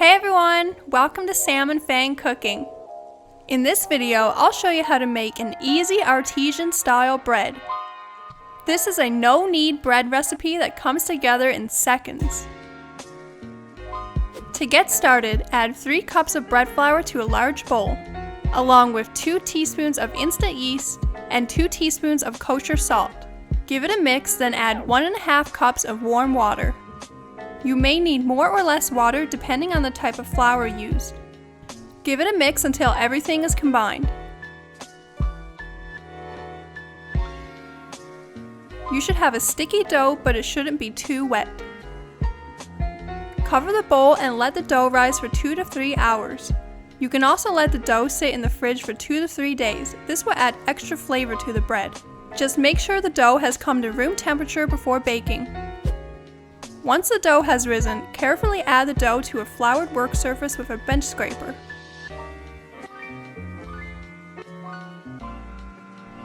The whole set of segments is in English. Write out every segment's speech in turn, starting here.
Hey everyone! Welcome to Sam and Feng Cooking. In this video, I'll show you how to make an easy artisan style bread. This is a no-knead bread recipe that comes together in seconds. To get started, add 3 cups of bread flour to a large bowl, along with 2 teaspoons of instant yeast and 2 teaspoons of kosher salt. Give it a mix, then add 1.5 cups of warm water. You may need more or less water depending on the type of flour used. Give it a mix until everything is combined. You should have a sticky dough, but it shouldn't be too wet. Cover the bowl and let the dough rise for 2 to 3 hours. You can also let the dough sit in the fridge for 2 to 3 days. This will add extra flavor to the bread. Just make sure the dough has come to room temperature before baking. Once the dough has risen, carefully add the dough to a floured work surface with a bench scraper.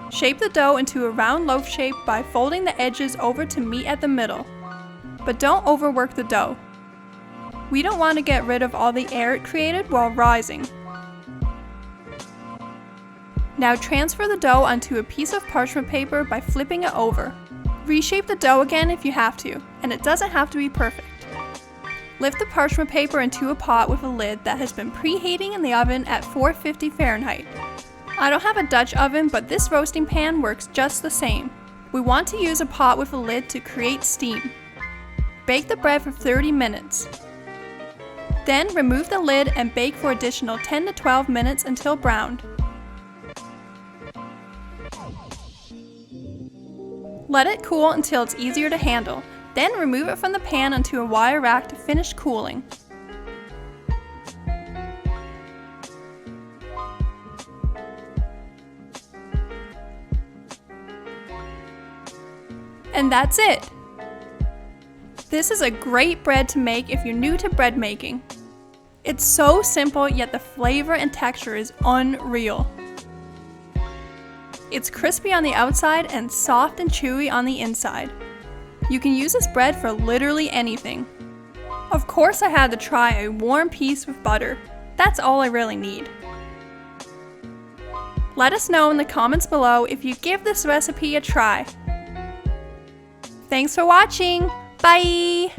Shape the dough into a round loaf shape by folding the edges over to meet at the middle. But don't overwork the dough. We don't want to get rid of all the air it created while rising. Now transfer the dough onto a piece of parchment paper by flipping it over. Reshape the dough again if you have to, and it doesn't have to be perfect. Lift the parchment paper into a pot with a lid that has been preheating in the oven at 450 Fahrenheit. I don't have a Dutch oven, but this roasting pan works just the same. We want to use a pot with a lid to create steam. Bake the bread for 30 minutes. Then remove the lid and bake for additional 10 to 12 minutes until browned. Let it cool until it's easier to handle, then remove it from the pan onto a wire rack to finish cooling. And that's it! This is a great bread to make if you're new to bread making. It's so simple, yet the flavor and texture is unreal. It's crispy on the outside and soft and chewy on the inside. You can use this bread for literally anything. Of course, I had to try a warm piece with butter. That's all I really need. Let us know in the comments below if you give this recipe a try. Thanks for watching! Bye!